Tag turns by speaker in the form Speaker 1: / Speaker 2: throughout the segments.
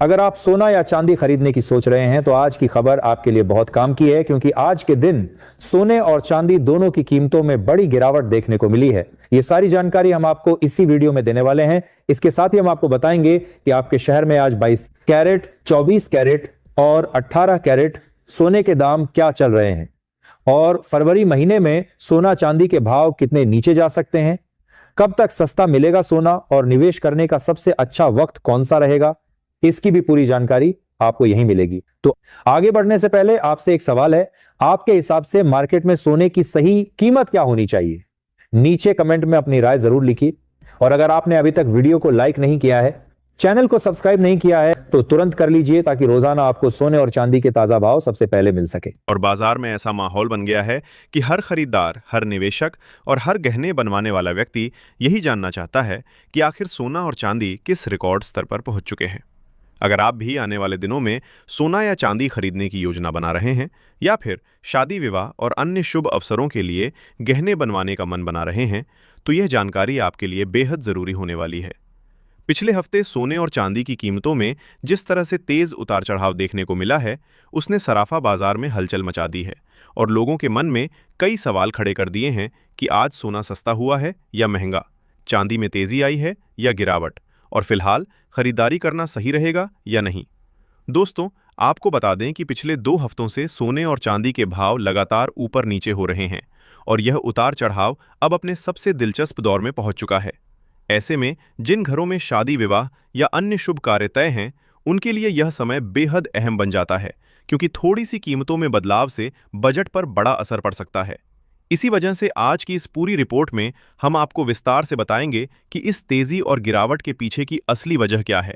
Speaker 1: अगर आप सोना या चांदी खरीदने की सोच रहे हैं तो आज की खबर आपके लिए बहुत काम की है, क्योंकि आज के दिन सोने और चांदी दोनों की कीमतों में बड़ी गिरावट देखने को मिली है। ये सारी जानकारी हम आपको इसी वीडियो में देने वाले हैं। इसके साथ ही हम आपको बताएंगे कि आपके शहर में आज 22 कैरेट, 24 कैरेट और 18 कैरेट सोने के दाम क्या चल रहे हैं, और फरवरी महीने में सोना चांदी के भाव कितने नीचे जा सकते हैं, कब तक सस्ता मिलेगा सोना और निवेश करने का सबसे अच्छा वक्त कौन सा रहेगा, इसकी भी पूरी जानकारी आपको यहीं मिलेगी। तो आगे बढ़ने से पहले आपसे एक सवाल है, आपके हिसाब से मार्केट में सोने की सही कीमत क्या होनी चाहिए? नीचे कमेंट में अपनी राय जरूर लिखिए। और अगर आपने अभी तक वीडियो को लाइक नहीं किया है, चैनल को सब्सक्राइब नहीं किया है, तो तुरंत कर लीजिए, ताकि रोजाना आपको सोने और चांदी के ताजा भाव सबसे पहले मिल सके।
Speaker 2: और बाजार में ऐसा माहौल बन गया है कि हर खरीदार, हर निवेशक और हर गहने बनवाने वाला व्यक्ति यही जानना चाहता है कि आखिर सोना और चांदी किस रिकॉर्ड स्तर पर पहुंच चुके हैं। अगर आप भी आने वाले दिनों में सोना या चांदी खरीदने की योजना बना रहे हैं, या फिर शादी विवाह और अन्य शुभ अवसरों के लिए गहने बनवाने का मन बना रहे हैं, तो यह जानकारी आपके लिए बेहद ज़रूरी होने वाली है। पिछले हफ्ते सोने और चांदी की कीमतों में जिस तरह से तेज उतार चढ़ाव देखने को मिला है, उसने सराफा बाजार में हलचल मचा दी है और लोगों के मन में कई सवाल खड़े कर दिए हैं कि आज सोना सस्ता हुआ है या महंगा, चांदी में तेजी आई है या गिरावट, और फिलहाल खरीदारी करना सही रहेगा या नहीं। दोस्तों, आपको बता दें कि पिछले 2 हफ्तों से सोने और चांदी के भाव लगातार ऊपर नीचे हो रहे हैं और यह उतार चढ़ाव अब अपने सबसे दिलचस्प दौर में पहुंच चुका है। ऐसे में जिन घरों में शादी विवाह या अन्य शुभ कार्य तय हैं, उनके लिए यह समय बेहद अहम बन जाता है, क्योंकि थोड़ी सी कीमतों में बदलाव से बजट पर बड़ा असर पड़ सकता है। इसी वजह से आज की इस पूरी रिपोर्ट में हम आपको विस्तार से बताएंगे कि इस तेजी और गिरावट के पीछे की असली वजह क्या है।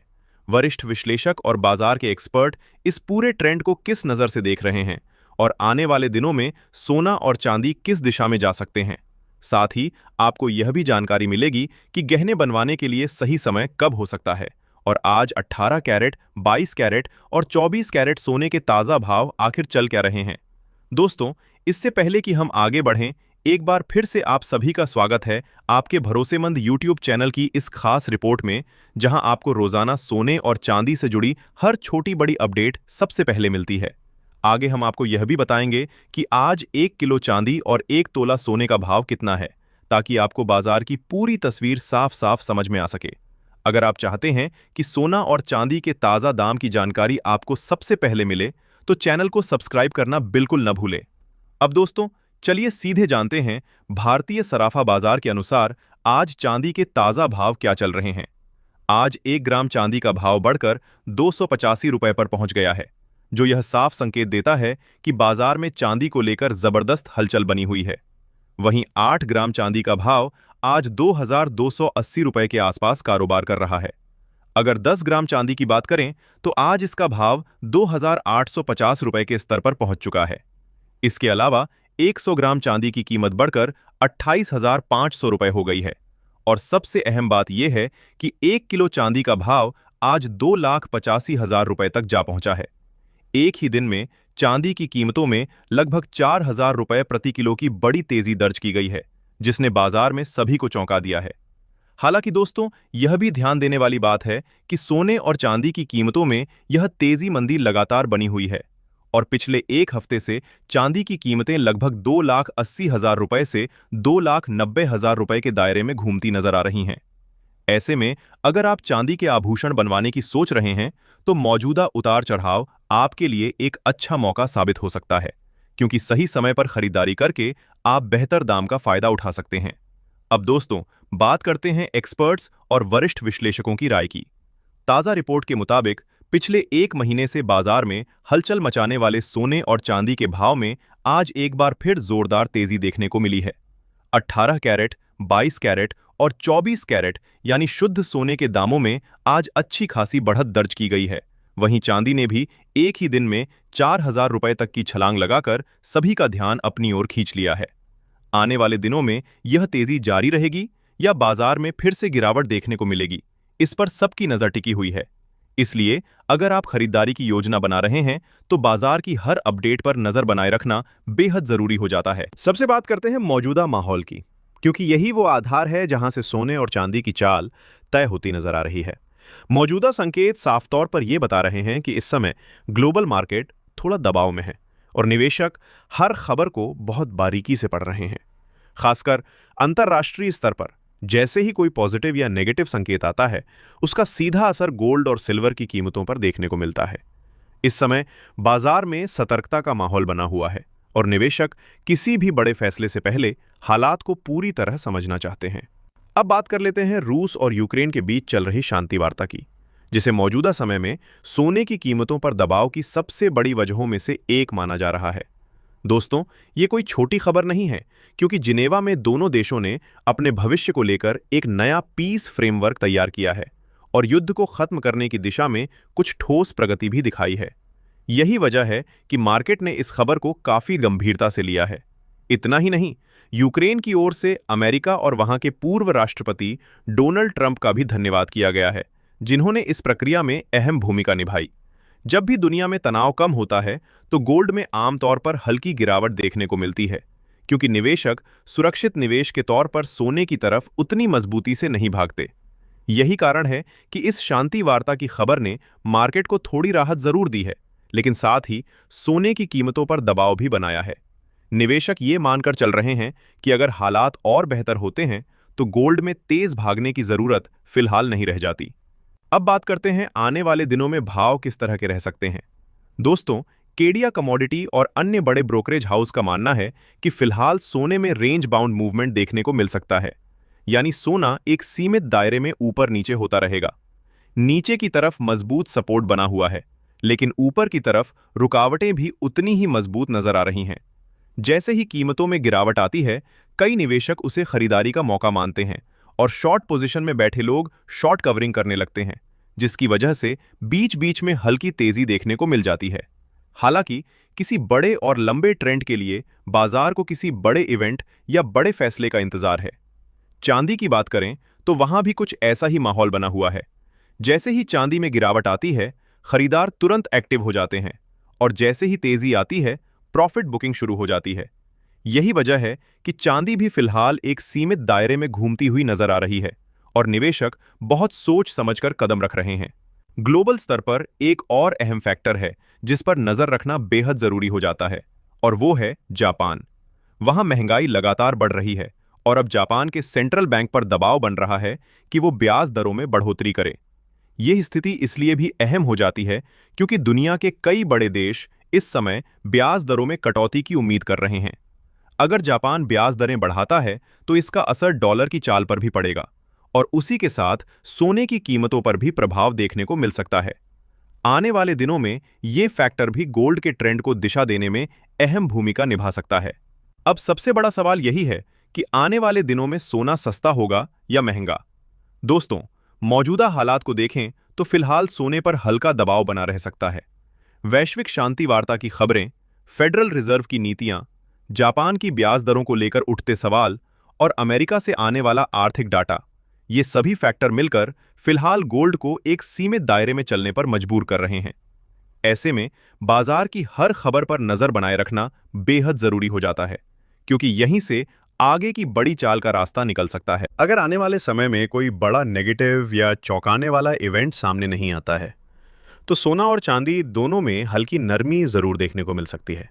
Speaker 2: वरिष्ठ विश्लेषक और बाजार के एक्सपर्ट इस पूरे ट्रेंड को किस नज़र से देख रहे हैं और आने वाले दिनों में सोना और चांदी किस दिशा में जा सकते हैं। साथ ही आपको यह भी जानकारी मिलेगी कि गहने बनवाने के लिए सही समय कब हो सकता है, और आज 18 कैरेट, 22 कैरेट और 24 कैरेट सोने के ताज़ा भाव आखिर चल क्या रहे हैं। दोस्तों, इससे पहले कि हम आगे बढ़ें, एक बार फिर से आप सभी का स्वागत है आपके भरोसेमंद YouTube चैनल की इस खास रिपोर्ट में, जहां आपको रोजाना सोने और चांदी से जुड़ी हर छोटी बड़ी अपडेट सबसे पहले मिलती है। आगे हम आपको यह भी बताएंगे कि आज 1 किलो चांदी और 1 तोला सोने का भाव कितना है, ताकि आपको बाजार की पूरी तस्वीर साफ साफ समझ में आ सके। अगर आप चाहते हैं कि सोना और चांदी के ताज़ा दाम की जानकारी आपको सबसे पहले मिले, तो चैनल को सब्सक्राइब करना बिल्कुल न भूलें। अब दोस्तों, चलिए सीधे जानते हैं भारतीय सराफा बाजार के अनुसार आज चांदी के ताज़ा भाव क्या चल रहे हैं। आज 1 ग्राम चांदी का भाव बढ़कर 285 रुपए पर पहुंच गया है, जो यह साफ संकेत देता है कि बाजार में चांदी को लेकर जबरदस्त हलचल बनी हुई है। वहीं 8 ग्राम चांदी का भाव आज 2280 रुपए के आसपास कारोबार कर रहा है। अगर 10 ग्राम चांदी की बात करें तो आज इसका भाव 2850 रुपए के स्तर पर पहुंच चुका है। इसके अलावा 100 ग्राम चांदी की कीमत बढ़कर 28,500 रुपए हो गई है, और सबसे अहम बात यह है कि 1 किलो चांदी का भाव आज 2,85,000 रुपए तक जा पहुंचा है। एक ही दिन में चांदी की कीमतों में लगभग 4,000 रुपए प्रति किलो की बड़ी तेजी दर्ज की गई है, जिसने बाजार में सभी को चौंका दिया है। हालांकि दोस्तों, यह भी ध्यान देने वाली बात है कि सोने और चांदी की कीमतों में यह तेजी मंदी लगातार बनी हुई है, और पिछले 1 हफ्ते से चांदी की कीमतें लगभग 2,80,000 रुपए से 2,90,000 रुपए के दायरे में घूमती नजर आ रही हैं। ऐसे में अगर आप चांदी के आभूषण बनवाने की सोच रहे हैं, तो मौजूदा उतार चढ़ाव आपके लिए एक अच्छा मौका साबित हो सकता है, क्योंकि सही समय पर खरीदारी करके आप बेहतर दाम का फायदा उठा सकते हैं। अब दोस्तों, बात करते हैं एक्सपर्ट्स और वरिष्ठ विश्लेषकों की राय की। ताज़ा रिपोर्ट के मुताबिक पिछले 1 महीने से बाजार में हलचल मचाने वाले सोने और चांदी के भाव में आज एक बार फिर जोरदार तेजी देखने को मिली है। 18 कैरेट, 22 कैरेट और 24 कैरेट यानी शुद्ध सोने के दामों में आज अच्छी खासी बढ़त दर्ज की गई है। वहीं चांदी ने भी एक ही दिन में 4,000 रुपए तक की छलांग लगाकर सभी का ध्यान अपनी ओर खींच लिया है। आने वाले दिनों में यह तेजी जारी रहेगी या बाजार में फिर से गिरावट देखने को मिलेगी, इस पर सबकी नजर टिकी हुई है। इसलिए अगर आप खरीदारी की योजना बना रहे हैं, तो बाजार की हर अपडेट पर नजर बनाए रखना बेहद जरूरी हो जाता है।
Speaker 3: सबसे बात करते हैं मौजूदा माहौल की, क्योंकि यही वो आधार है जहां से सोने और चांदी की चाल तय होती नजर आ रही है।
Speaker 2: मौजूदा संकेत साफ तौर पर यह बता रहे हैं कि इस समय ग्लोबल मार्केट थोड़ा दबाव में है और निवेशक हर खबर को बहुत बारीकी से पढ़ रहे हैं। खासकर अंतर्राष्ट्रीय स्तर पर जैसे ही कोई पॉजिटिव या नेगेटिव संकेत आता है, उसका सीधा असर गोल्ड और सिल्वर की कीमतों पर देखने को मिलता है। इस समय बाजार में सतर्कता का माहौल बना हुआ है और निवेशक किसी भी बड़े फैसले से पहले हालात को पूरी तरह समझना चाहते हैं। अब बात कर लेते हैं रूस और यूक्रेन के बीच चल रही शांति वार्ता की, जिसे मौजूदा समय में सोने की कीमतों पर दबाव की सबसे बड़ी वजहों में से एक माना जा रहा है। दोस्तों, ये कोई छोटी खबर नहीं है, क्योंकि जिनेवा में दोनों देशों ने अपने भविष्य को लेकर एक नया पीस फ्रेमवर्क तैयार किया है और युद्ध को खत्म करने की दिशा में कुछ ठोस प्रगति भी दिखाई है। यही वजह है कि मार्केट ने इस खबर को काफी गंभीरता से लिया है। इतना ही नहीं, यूक्रेन की ओर से अमेरिका और वहां के पूर्व राष्ट्रपति डोनाल्ड ट्रंप का भी धन्यवाद किया गया है, जिन्होंने इस प्रक्रिया में अहम भूमिका निभाई। जब भी दुनिया में तनाव कम होता है, तो गोल्ड में आमतौर पर हल्की गिरावट देखने को मिलती है, क्योंकि निवेशक सुरक्षित निवेश के तौर पर सोने की तरफ उतनी मजबूती से नहीं भागते। यही कारण है कि इस शांति वार्ता की खबर ने मार्केट को थोड़ी राहत जरूर दी है, लेकिन साथ ही सोने की कीमतों पर दबाव भी बनाया है। निवेशक ये मानकर चल रहे हैं कि अगर हालात और बेहतर होते हैं, तो गोल्ड में तेज भागने की जरूरत फिलहाल नहीं रह जाती। अब बात करते हैं आने वाले दिनों में भाव किस तरह के रह सकते हैं। दोस्तों, केडिया कमोडिटी और अन्य बड़े ब्रोकरेज हाउस का मानना है कि फिलहाल सोने में रेंज बाउंड मूवमेंट देखने को मिल सकता है, यानी सोना एक सीमित दायरे में ऊपर नीचे होता रहेगा। नीचे की तरफ मजबूत सपोर्ट बना हुआ है, लेकिन ऊपर की तरफ रुकावटें भी उतनी ही मजबूत नजर आ रही हैं। जैसे ही कीमतों में गिरावट आती है, कई निवेशक उसे खरीदारी का मौका मानते हैं और शॉर्ट पोजीशन में बैठे लोग शॉर्ट कवरिंग करने लगते हैं, जिसकी वजह से बीच बीच में हल्की तेजी देखने को मिल जाती है। हालांकि किसी बड़े और लंबे ट्रेंड के लिए बाजार को किसी बड़े इवेंट या बड़े फैसले का इंतजार है। चांदी की बात करें तो वहां भी कुछ ऐसा ही माहौल बना हुआ है। जैसे ही चांदी में गिरावट आती है, खरीदार तुरंत एक्टिव हो जाते हैं और जैसे ही तेजी आती है, प्रॉफिट बुकिंग शुरू हो जाती है। यही वजह है कि चांदी भी फिलहाल एक सीमित दायरे में घूमती हुई नजर आ रही है और निवेशक बहुत सोच समझकर कदम रख रहे हैं। ग्लोबल स्तर पर एक और अहम फैक्टर है जिस पर नजर रखना बेहद जरूरी हो जाता है, और वो है जापान। वहां महंगाई लगातार बढ़ रही है और अब जापान के सेंट्रल बैंक पर दबाव बन रहा है कि वो ब्याज दरों में बढ़ोतरी करे। यह स्थिति इसलिए भी अहम हो जाती है क्योंकि दुनिया के कई बड़े देश इस समय ब्याज दरों में कटौती की उम्मीद कर रहे हैं। अगर जापान ब्याज दरें बढ़ाता है, तो इसका असर डॉलर की चाल पर भी पड़ेगा और उसी के साथ सोने की कीमतों पर भी प्रभाव देखने को मिल सकता है। आने वाले दिनों में ये फैक्टर भी गोल्ड के ट्रेंड को दिशा देने में अहम भूमिका निभा सकता है। अब सबसे बड़ा सवाल यही है कि आने वाले दिनों में सोना सस्ता होगा या महंगा। दोस्तों, मौजूदा हालात को देखें तो फिलहाल सोने पर हल्का दबाव बना रह सकता है। वैश्विक शांति वार्ता की खबरें, फेडरल रिजर्व की नीतियां, जापान की ब्याज दरों को लेकर उठते सवाल और अमेरिका से आने वाला आर्थिक डाटा, ये सभी फैक्टर मिलकर फिलहाल गोल्ड को एक सीमित दायरे में चलने पर मजबूर कर रहे हैं। ऐसे में बाजार की हर खबर पर नजर बनाए रखना बेहद जरूरी हो जाता है, क्योंकि यहीं से आगे की बड़ी चाल का रास्ता निकल सकता है।
Speaker 3: अगर आने वाले समय में कोई बड़ा नेगेटिव या चौंकाने वाला इवेंट सामने नहीं आता है,
Speaker 2: तो सोना और चांदी दोनों में हल्की नरमी जरूर देखने को मिल सकती है,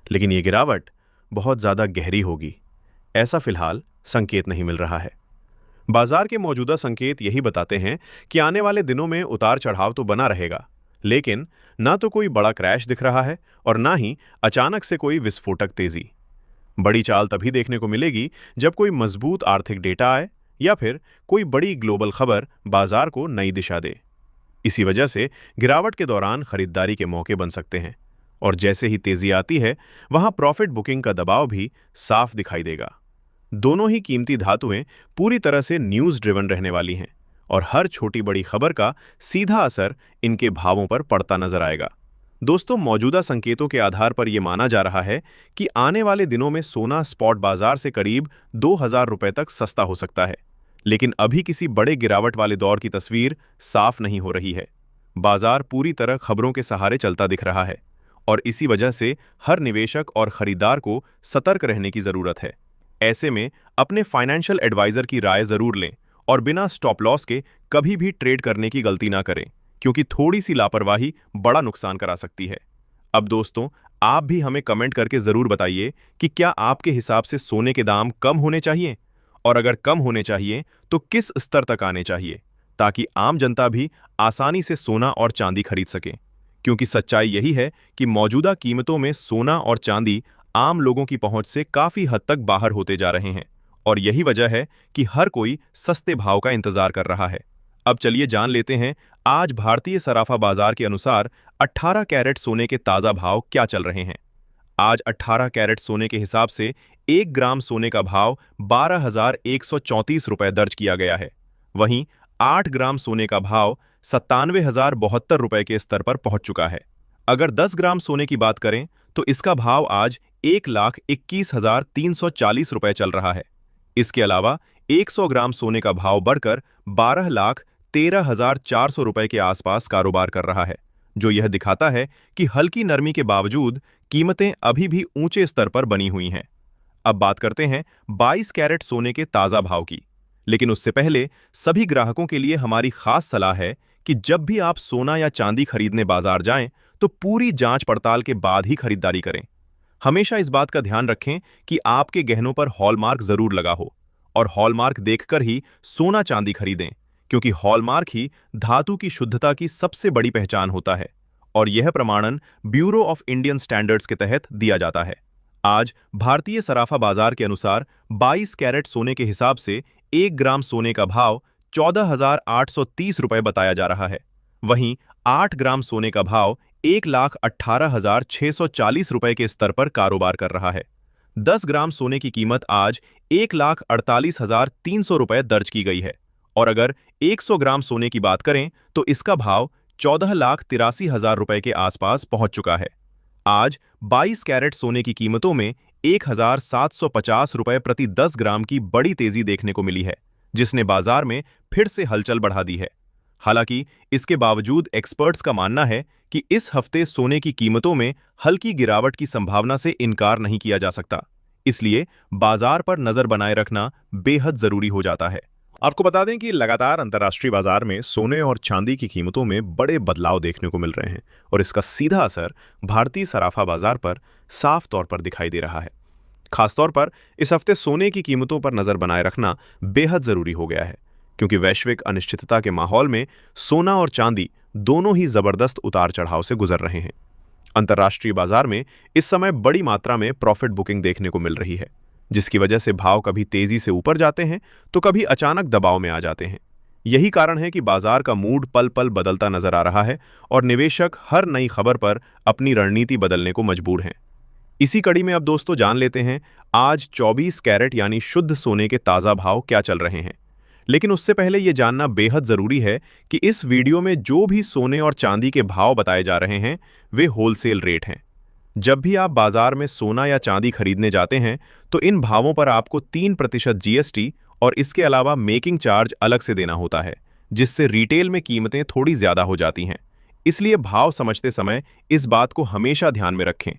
Speaker 2: लेकिन ये गिरावट बहुत ज्यादा गहरी होगी, ऐसा फिलहाल संकेत नहीं मिल रहा है। बाजार के मौजूदा संकेत यही बताते हैं कि आने वाले दिनों में उतार चढ़ाव तो बना रहेगा, लेकिन ना तो कोई बड़ा क्रैश दिख रहा है और ना ही अचानक से कोई विस्फोटक तेजी। बड़ी चाल तभी देखने को मिलेगी जब कोई मजबूत आर्थिक डेटा आए या फिर कोई बड़ी ग्लोबल खबर बाजार को नई दिशा दे। इसी वजह से गिरावट के दौरान खरीदारी के मौके बन सकते हैं और जैसे ही तेजी आती है, वहां प्रॉफिट बुकिंग का दबाव भी साफ दिखाई देगा। दोनों ही कीमती धातुएं पूरी तरह से न्यूज ड्रिवन रहने वाली हैं और हर छोटी बड़ी खबर का सीधा असर इनके भावों पर पड़ता नजर आएगा। दोस्तों, मौजूदा संकेतों के आधार पर यह माना जा रहा है कि आने वाले दिनों में सोना स्पॉट बाजार से करीब 2000 रुपए तक सस्ता हो सकता है, लेकिन अभी किसी बड़े गिरावट वाले दौर की तस्वीर साफ नहीं हो रही है। बाजार पूरी तरह खबरों के सहारे चलता दिख रहा है और इसी वजह से हर निवेशक और खरीदार को सतर्क रहने की जरूरत है। ऐसे में अपने फाइनेंशियल एडवाइजर की राय जरूर लें और बिना स्टॉप लॉस के कभी भी ट्रेड करने की गलती ना करें, क्योंकि थोड़ी सी लापरवाही बड़ा नुकसान करा सकती है। अब दोस्तों, आप भी हमें कमेंट करके जरूर बताइए कि क्या आपके हिसाब से सोने के दाम कम होने चाहिए, और अगर कम होने चाहिए तो किस स्तर तक आने चाहिए, ताकि आम जनता भी आसानी से सोना और चांदी खरीद सके। क्योंकि सच्चाई यही है कि मौजूदा कीमतों में सोना और चांदी आम लोगों की पहुंच से काफी हद तक बाहर होते जा रहे हैं, और यही वजह है कि हर कोई सस्ते भाव का इंतजार कर रहा है। अब चलिए जान लेते हैं आज भारतीय सराफा बाजार के अनुसार 18 कैरेट सोने के ताजा भाव क्या चल रहे हैं। आज 18 कैरेट सोने के हिसाब से 1 ग्राम सोने का भाव 12,134 रुपए दर्ज किया गया है। वहीं 8 ग्राम सोने का भाव 97,072 रुपए के स्तर पर पहुंच चुका है। अगर 10 ग्राम सोने की बात करें तो इसका भाव आज 1,21,340 रुपए चल रहा है। इसके अलावा 100 ग्राम सोने का भाव बढ़कर 12,13,400 रुपए के आसपास कारोबार कर रहा है, जो यह दिखाता है कि हल्की नरमी के बावजूद कीमतें अभी भी ऊंचे स्तर पर बनी हुई हैं। अब बात करते हैं 22 कैरेट सोने के ताजा भाव की, लेकिन उससे पहले सभी ग्राहकों के लिए हमारी खास सलाह है कि जब भी आप सोना या चांदी खरीदने बाजार जाएं तो पूरी जांच पड़ताल के बाद ही खरीदारी करें। हमेशा इस बात का ध्यान रखें कि आपके गहनों पर हॉलमार्क जरूर लगा हो, और हॉलमार्क देखकर ही सोना चांदी खरीदें, क्योंकि हॉलमार्क ही धातु की शुद्धता की सबसे बड़ी पहचान होता है, और यह प्रमाणन ब्यूरो ऑफ इंडियन स्टैंडर्ड्स के तहत दिया जाता है। आज भारतीय सराफा बाजार के अनुसार 22 कैरेट सोने के हिसाब से 1 ग्राम सोने का भाव 14,830 रुपए बताया जा रहा है। वहीं 8 ग्राम सोने का भाव 1,18,640 रुपए के स्तर पर कारोबार कर रहा है। 10 ग्राम सोने की कीमत आज 1,48,300 रुपए दर्ज की गई है, और अगर 100 ग्राम सोने की बात करें तो इसका भाव 14,83,000 रुपए के आसपास पहुंच चुका है। आज 22 कैरेट सोने की कीमतों में 1,750 रुपए प्रति 10 ग्राम की बड़ी तेजी देखने को मिली है, जिसने बाजार में फिर से हलचल बढ़ा दी है। हालांकि इसके बावजूद एक्सपर्ट्स का मानना है कि इस हफ्ते सोने की कीमतों में हल्की गिरावट की संभावना से इनकार नहीं किया जा सकता, इसलिए बाजार पर नजर बनाए रखना बेहद जरूरी हो जाता है।
Speaker 3: आपको बता दें कि लगातार अंतर्राष्ट्रीय बाजार में सोने और चांदी की कीमतों में बड़े बदलाव देखने को मिल रहे हैं, और इसका सीधा असर भारतीय सराफा बाजार पर साफ तौर पर दिखाई दे रहा है। खासतौर पर इस हफ्ते सोने की कीमतों पर नजर बनाए रखना बेहद जरूरी हो गया है, क्योंकि वैश्विक अनिश्चितता के माहौल में सोना और चांदी दोनों ही जबरदस्त उतार चढ़ाव से गुजर रहे हैं। अंतर्राष्ट्रीय बाजार में इस समय बड़ी मात्रा में प्रॉफिट बुकिंग देखने को मिल रही है, जिसकी वजह से भाव कभी तेजी से ऊपर जाते हैं तो कभी अचानक दबाव में आ जाते हैं। यही कारण है कि बाजार का मूड पल पल बदलता नजर आ रहा है, और निवेशक हर नई खबर पर अपनी रणनीति बदलने को मजबूर हैं। इसी कड़ी में अब दोस्तों जान लेते हैं आज 24 कैरेट यानी शुद्ध सोने के ताजा भाव क्या चल रहे हैं। लेकिन उससे पहले यह जानना बेहद जरूरी है कि इस वीडियो में जो भी सोने और चांदी के भाव बताए जा रहे हैं वे होलसेल रेट हैं। जब भी आप बाजार में सोना या चांदी खरीदने जाते हैं तो इन भावों पर आपको 3% जीएसटी और इसके अलावा मेकिंग चार्ज अलग से देना होता है, जिससे रिटेल में कीमतें थोड़ी ज्यादा हो जाती हैं। इसलिए भाव समझते समय इस बात को हमेशा ध्यान में रखें